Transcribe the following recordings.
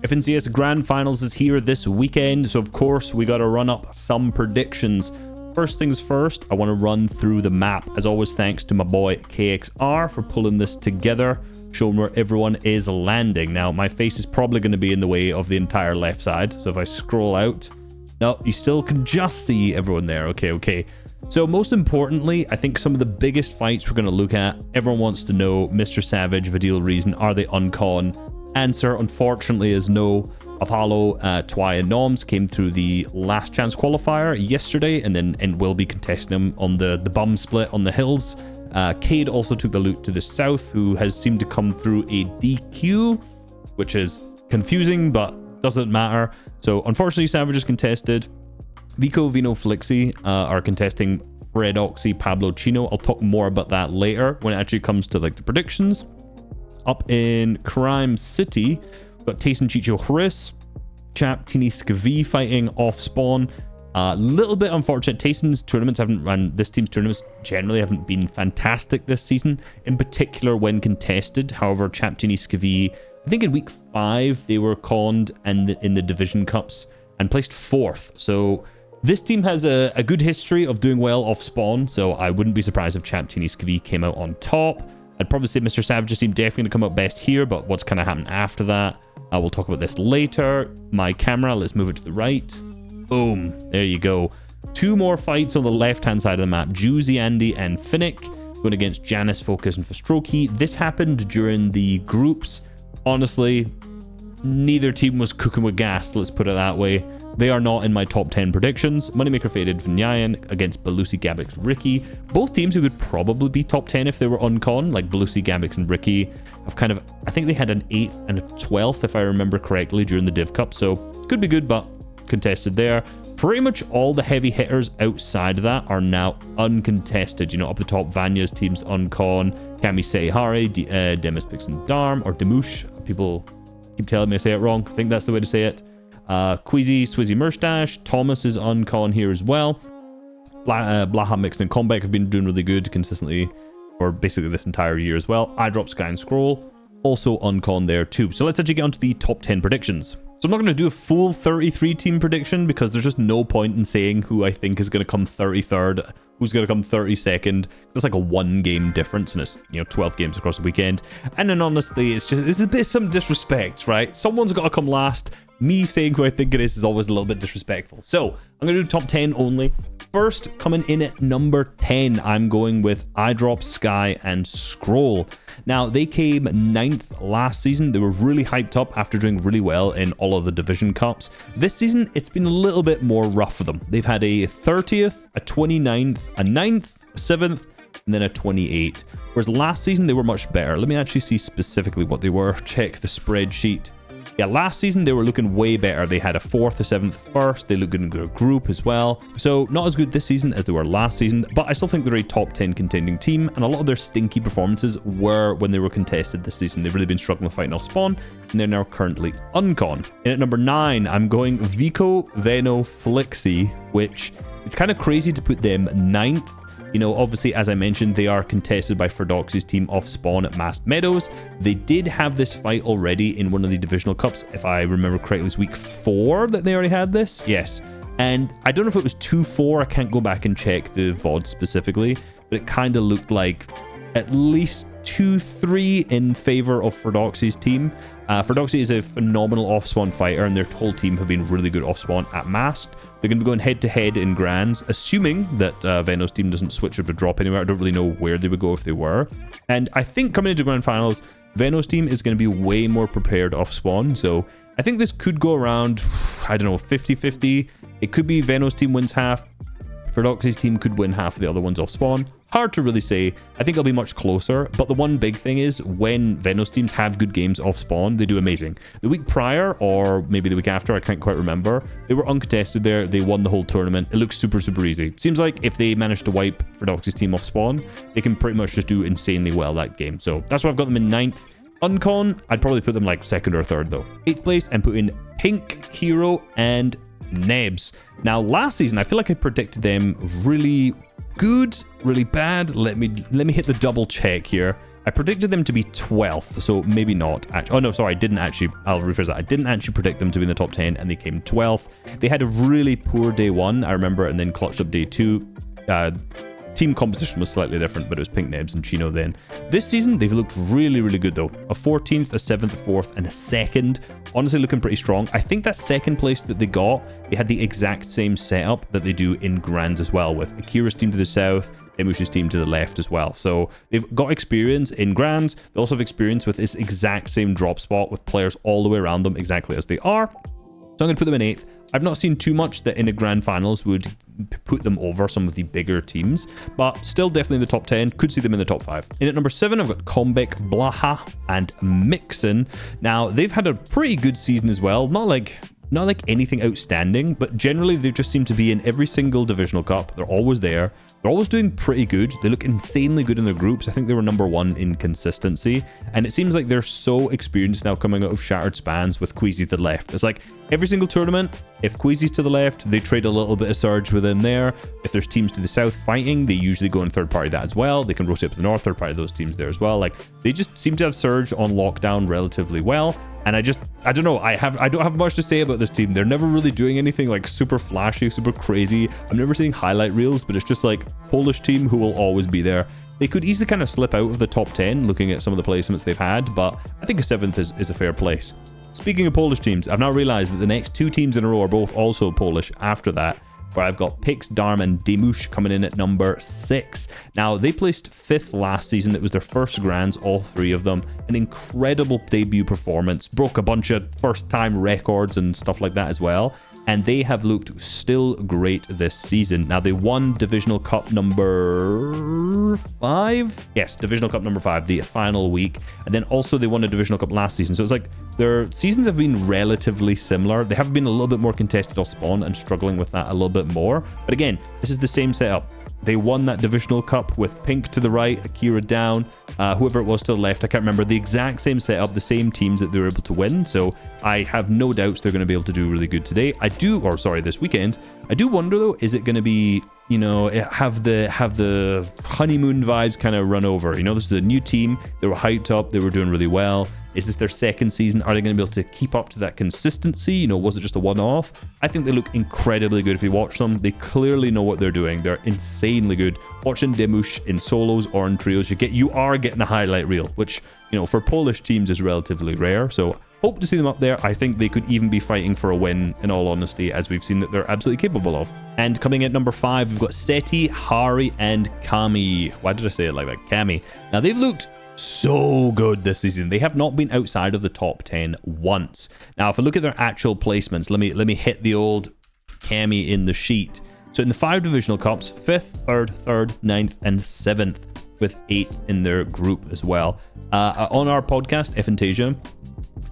FNCS Grand Finals is here this weekend, so of course we got to run up some predictions. First things first, I want to run through the map. As always, thanks to my boy KXR for pulling this together, showing where everyone is landing. Now, my face is probably going to be in the way of the entire left side, so if I scroll out, no, you still can just see everyone there. Okay. So most importantly, I think some of the biggest fights we're going to look at, everyone wants to know, Mr. Savage, Vidil Reason, are they uncon? Answer, unfortunately, is no. Apollo, Twy, and Noms came through the last chance qualifier yesterday and will be contesting them on the bum split on the hills. Cade also took the loot to the south, who has seemed to come through a DQ, which is confusing, but doesn't matter. So unfortunately, Savage is contested. Vico, Veno, Flixie are contesting Fred Oxy, Pablo, Chino. I'll talk more about that later when it actually comes to like the predictions. Up in Crime City, we've got Tayson, Chicho, Chris, Chap, Tini, Skavi fighting off spawn. A little bit unfortunate. Tayson's tournaments haven't run. This team's tournaments generally haven't been fantastic this season, in particular when contested. However, Chap, Tini, Skavi, I think in week 5 they were conned and in the division cups and placed 4th. So this team has a good history of doing well off spawn. So I wouldn't be surprised if Chap, Tini, Skavi came out on top. I'd probably say Mr. Savage's team definitely going to come out best here, but what's kind of happened after that, we'll talk about this later. My camera, let's move it to the right. Boom, there you go. 2 more fights on the left-hand side of the map. Juicy, Andy, and Finnick going against Janice, Focus, and Fastroki. This happened during the groups. Honestly, neither team was cooking with gas, let's put it that way. They are not in my top 10 predictions. Moneymaker Faded Vinyayan against Belusi, Gabix, Ricky. Both teams who could probably be top 10 if they were uncon, like Belusi, Gabix, and Ricky, have kind of, I think they had an 8th and a 12th, if I remember correctly, during the Div Cup. So could be good, but contested there. Pretty much all the heavy hitters outside of that are now uncontested. You know, up the top, Vanya's team's uncon, Kami Seihari, Demis Pix and Darm, or Demush. People keep telling me I say it wrong. I think that's the way to say it. Queasy, Swizzy, Merstash, Thomas is uncon here as well. Blaha, Mixed, and Combat have been doing really good consistently for basically this entire year as well. iDrop, Sky, and Scroll also uncon there too. So let's actually get onto the top 10 predictions. So I'm not going to do a full 33 team prediction because there's just no point in saying who I think is going to come 33rd, who's going to come 32nd. It's like a 1 game difference, and it's, you know, 12 games across the weekend. And then honestly, it's a bit some disrespect, right? Someone's got to come last. Me saying who I think it is always a little bit disrespectful. So I'm going to do top 10 only. First, coming in at number 10, I'm going with iDrop, Sky, and Scroll. Now, they came 9th last season. They were really hyped up after doing really well in all of the division cups. This season, it's been a little bit more rough for them. They've had a 30th, a 29th, a 9th, a 7th, and then a 28th. Whereas last season, they were much better. Let me actually see specifically what they were. Check the spreadsheet. Yeah, last season they were looking way better. They had a 4th, a 7th, first. They looked good in their group as well. So not as good this season as they were last season, but I still think they're a top 10 contending team, and a lot of their stinky performances were when they were contested this season. They've really been struggling with fighting off spawn, and they're now currently uncon. And at number 9, I'm going Vico, Veno, Flixie, which it's kind of crazy to put them 9th. You know, obviously, as I mentioned, they are contested by Ferdoxy's team off spawn at Masked Meadows. They did have this fight already in one of the divisional cups. If I remember correctly, it was week 4 that they already had this. Yes. And I don't know if it was 2-4. I can't go back and check the VOD specifically, but it kind of looked like at least 2-3 in favor of Ferdoxy's team. Ferdoxy is a phenomenal off-spawn fighter, and their whole team have been really good off-spawn at Masked. They're going to be going head-to-head in Grands, assuming that Veno's team doesn't switch up or drop anywhere. I don't really know where they would go if they were. And I think coming into Grand Finals, Veno's team is going to be way more prepared off-spawn. So I think this could go around, I don't know, 50-50. It could be Veno's team wins half. Ferdoxy's team could win half of the other ones off spawn. Hard to really say. I think it'll be much closer. But the one big thing is when Veno's teams have good games off spawn, they do amazing. The week prior, or maybe the week after, I can't quite remember, they were uncontested there. They won the whole tournament. It looks super, super easy. Seems like if they manage to wipe Ferdoxy's team off spawn, they can pretty much just do insanely well that game. So that's why I've got them in 9th. Uncon, I'd probably put them like 2nd or 3rd though. 8th place and put in Pink, Hero, and Nebs. Now last season I feel like I predicted them really good, really bad. Let me hit the double check here. I predicted them to be 12th, so maybe not. Oh no, sorry, I didn't actually. I'll rephrase that. I didn't actually predict them to be in the top 10, and they came 12th. They had a really poor day 1, I remember, and then clutched up day 2. Team composition was slightly different, but it was Pink Nebs and Chino then. This season, they've looked really, really good though. A 14th, a 7th, a 4th, and a 2nd. Honestly, looking pretty strong. I think that 2nd place that they got, they had the exact same setup that they do in Grands as well, with Akira's team to the south, Th0masHD's team to the left as well. So they've got experience in Grands. They also have experience with this exact same drop spot with players all the way around them exactly as they are. So I'm going to put them in 8th. I've not seen too much that in the grand finals would put them over some of the bigger teams, but still definitely in the top 10. Could see them in the top 5. In at number 7, I've got Combek, Blaha, and Mixon. Now, they've had a pretty good season as well. Not like anything outstanding, but generally they just seem to be in every single divisional cup. They're always there. They're always doing pretty good. They look insanely good in their groups. I think they were number 1 in consistency, and it seems like they're so experienced now coming out of Shattered Spans with Queasy to the left. It's like every single tournament, if Queasy's to the left, they trade a little bit of Surge within there. If there's teams to the south fighting, they usually go in third party that as well. They can rotate up to the north, third party those teams there as well. Like, they just seem to have Surge on lockdown relatively well. And I don't know, I don't have much to say about this team. They're never really doing anything like super flashy, super crazy. I'm never seeing highlight reels, but it's just like Polish team who will always be there. They could easily kind of slip out of the top 10 looking at some of the placements they've had, but I think a 7th is a fair place. Speaking of Polish teams, I've now realized that the next 2 teams in a row are both also Polish after that, where I've got Pix, Darm, and Th0masHD coming in at number 6. Now, they placed 5th last season. It was their first Grands, all 3 of them. An incredible debut performance. Broke a bunch of first-time records and stuff like that as well. And they have looked still great this season. Now, they won Divisional Cup number 5? Yes, Divisional Cup number 5, the final week. And then also they won a Divisional Cup last season. So it's like their seasons have been relatively similar. They have been a little bit more contested off spawn and struggling with that a little bit more. But again, this is the same setup. They won that Divisional Cup with Pink to the right, Akira down, whoever it was to the left. I can't remember. The exact same setup, the same teams that they were able to win. So I have no doubts they're going to be able to do really good today. This weekend. I do wonder though, is it going to be, you know, have the honeymoon vibes kind of run over? You know, this is a new team. They were hyped up. They were doing really well. Is this their 2nd season? Are they going to be able to keep up to that consistency? You know, was it just a one-off? I think they look incredibly good if you watch them. They clearly know what they're doing. They're insanely good. Watching Th0masHD in solos or in trios, you are getting a highlight reel, which, you know, for Polish teams is relatively rare. So hope to see them up there. I think they could even be fighting for a win, in all honesty, as we've seen that they're absolutely capable of. And coming at number 5, we've got Seti, Hari, and Kami. Why did I say it like that? Kami. Now, they've looked so good this season. They have not been outside of the top 10 once. Now, if I look at their actual placements, let me hit the old Kami in the sheet. So in the 5 divisional cups, 5th, 3rd, 9th, and 7th, with 8 in their group as well. On our podcast, Fantasia,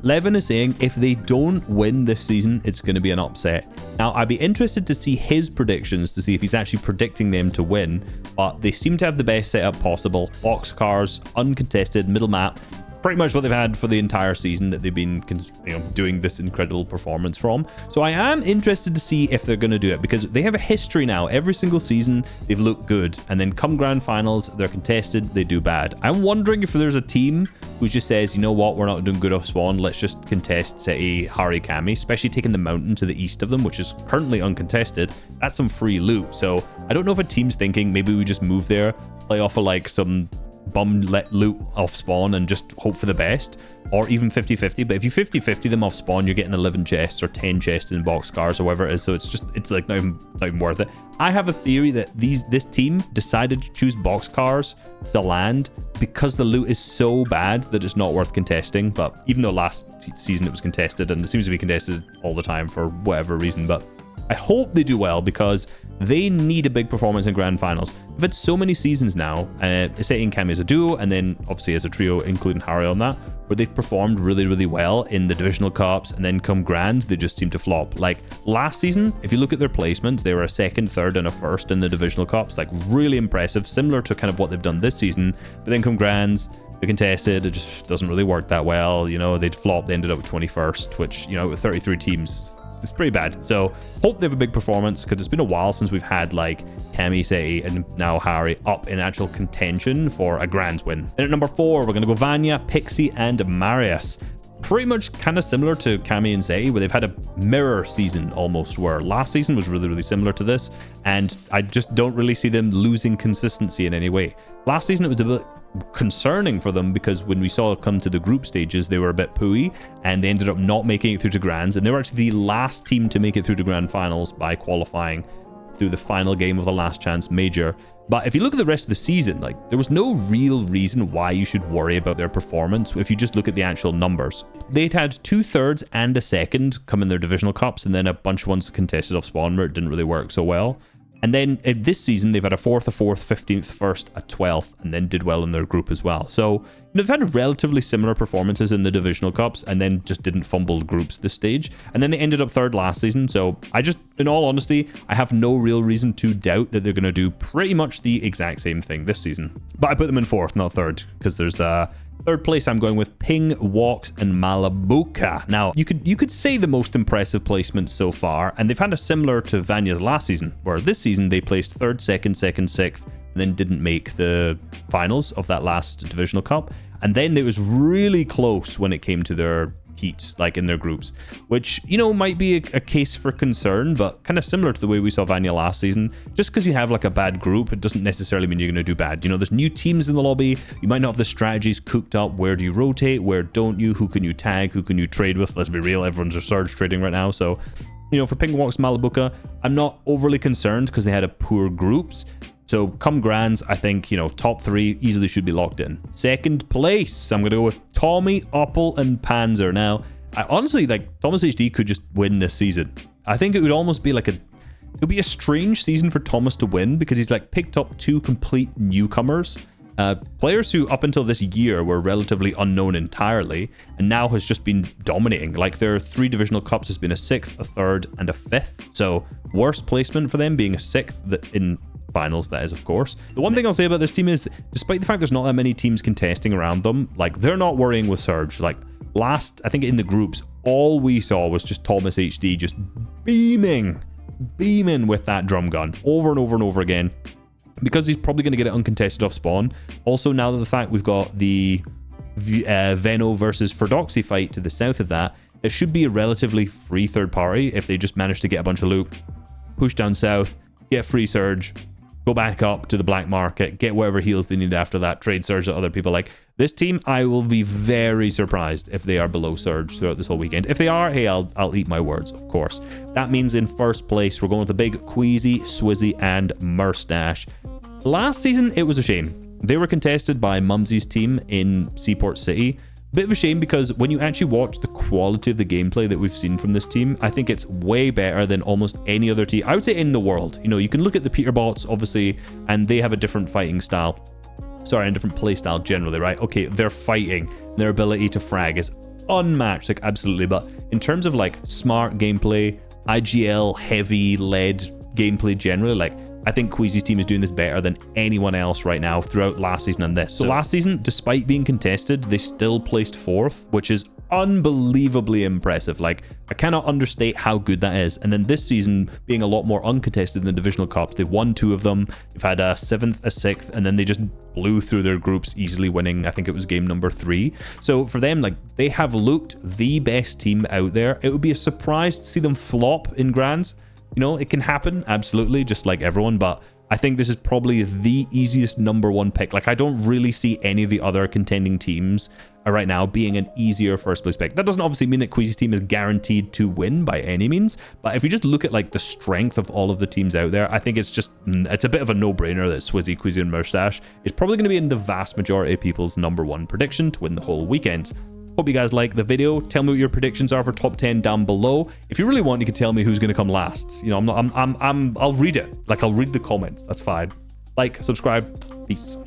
Levin is saying if they don't win this season, it's going to be an upset. Now, I'd be interested to see his predictions to see if he's actually predicting them to win, but they seem to have the best setup possible. Boxcars, uncontested, middle map. Pretty much what they've had for the entire season that they've been doing this incredible performance from. So I am interested to see if they're going to do it, because they have a history now. Every single season they've looked good, and then come grand finals, they're contested, they do bad. I'm wondering if there's a team who just says, you know what, we're not doing good off spawn, let's just contest Seti, Hari, Kami, especially taking the mountain to the east of them, which is currently uncontested. That's some free loot. So I don't know if a team's thinking maybe we just move there, play off of like some bum let loot off spawn and just hope for the best, or even 50-50. But if you 50-50 them off spawn, you're getting 11 chests or 10 chests in boxcars or whatever it is. So it's like not even worth it. I have a theory that this team decided to choose boxcars to land because the loot is so bad that it's not worth contesting. But even though last season it was contested, and it seems to be contested all the time for whatever reason, but I hope they do well, because they need a big performance in grand finals. We've had so many seasons now, Seti and Kami as a duo, and then obviously as a trio, including Hari on that, where they've performed really, really well in the divisional cups, and then come grand, they just seem to flop. Like last season, if you look at their placements, they were a 2nd, 3rd, and a 1st in the divisional cups. Like really impressive, similar to kind of what they've done this season. But then come grands, they're contested, it just doesn't really work that well. You know, they'd flop, they ended up with 21st, which, you know, with 33 teams, It's pretty bad. So hope they have a big performance, because it's been a while since we've had like Queasy and now Harry up in actual contention for a grand win. Then at number 4, we're going to go Vanya, Pixie, and Marius. Pretty much kind of similar to Cammy and Zay, where they've had a mirror season almost, where last season was really similar to this, and I just don't really see them losing consistency in any way. Last season it was a bit concerning for them, because when we saw it come to the group stages, they were a bit pooey and they ended up not making it through to grands, and they were actually the last team to make it through to grand finals by qualifying through the final game of the last chance major. But if you look at the rest of the season, like, there was no real reason why you should worry about their performance if you just look at the actual numbers. They'd had 2 thirds and a second come in their divisional cups, and then a bunch of ones contested off spawn where it didn't really work so well. And then this season, they've had a 4th, a 4th, 15th, 1st, a 12th, and then did well in their group as well. So they've had relatively similar performances in the divisional cups, and then just didn't fumble groups this stage. And then they ended up 3rd last season. So I just, in all honesty, I have no real reason to doubt that they're going to do pretty much the exact same thing this season. But I put them in 4th, not 3rd, because there's 3rd place, I'm going with Ping, Walks, and Malabuka. Now, you could say the most impressive placements so far, and they've had a similar to Vanya's last season, where this season they placed 3rd, 2nd, 2nd, 6th, and then didn't make the finals of that last divisional cup. And then it was really close when it came to their heats, like in their groups, which, you know, might be a case for concern, but kind of similar to the way we saw Vanya last season. Just because you have like a bad group, it doesn't necessarily mean you're going to do bad. You know, there's new teams in the lobby, you might not have the strategies cooked up. Where do you rotate, where don't you, who can you tag, who can you trade with? Let's be real, everyone's a surge trading right now. So, you know, for Ping, Walks, Malabuka, I'm not overly concerned because they had a poor groups. So come grands, I think, you know, top 3 easily should be locked in. 2nd place, I'm going to go with Tommy, Opal, and Panzer. Now, I honestly, like, Th0masHD could just win this season. I think it would almost be like it would be a strange season for Thomas to win, because he's like picked up 2 complete newcomers. Players who up until this year were relatively unknown entirely, and now has just been dominating. Like, their 3 divisional cups has been a 6th, a 3rd, and a 5th. So worst placement for them being a 6th in finals, that is, of course. The one thing I'll say about this team is, despite the fact there's not that many teams contesting around them, like, they're not worrying with surge. Like, last, I think in the groups, all we saw was just Th0masHD just beaming with that drum gun over and over and over again, because he's probably going to get it uncontested off spawn. Also, now that the fact we've got the Veno versus Ferdoxy fight to the south of that, it should be a relatively free third party if they just manage to get a bunch of loot, push down south, get free surge, go back up to the black market, get whatever heals they need after that, trade surge to other people. Like, this team, I will be very surprised if they are below surge throughout this whole weekend. If they are, hey, I'll eat my words, of course. That means in 1st place, we're going with the big Queasy, Swizzy, and Murstache. Last season, it was a shame. They were contested by Mumsy's team in Seaport City. Bit of a shame, because when you actually watch the quality of the gameplay that we've seen from this team, I think it's way better than almost any other team, I would say, in the world. You know, you can look at the Peterbots, obviously, and they have a different fighting style. Sorry, a different play style generally, right? Okay, their fighting, their ability to frag is unmatched, like, absolutely. But in terms of, like, smart gameplay, IGL heavy led gameplay generally, like, I think Queasy's team is doing this better than anyone else right now throughout last season and this. So last season, despite being contested, they still placed 4th, which is unbelievably impressive. Like, I cannot understate how good that is. And then this season, being a lot more uncontested in the divisional cups, they've won 2 of them. They've had a 7th, a 6th, and then they just blew through their groups, easily winning, I think it was game number 3. So for them, like, they have looked the best team out there. It would be a surprise to see them flop in grands. You know, it can happen, absolutely, just like everyone, but I think this is probably the easiest number 1 pick. Like, I don't really see any of the other contending teams right now being an easier 1st place pick. That doesn't obviously mean that Queasy's team is guaranteed to win by any means, but if you just look at, like, the strength of all of the teams out there, I think it's a bit of a no-brainer that Swizzy, Queasy, and Murstache is probably going to be in the vast majority of people's number 1 prediction to win the whole weekend. Hope you guys like the video. Tell me what your predictions are for top 10 down below. If you really want, you can tell me who's going to come last. You know, I'll read it. Like, I'll read the comments. That's fine. Like, subscribe. Peace.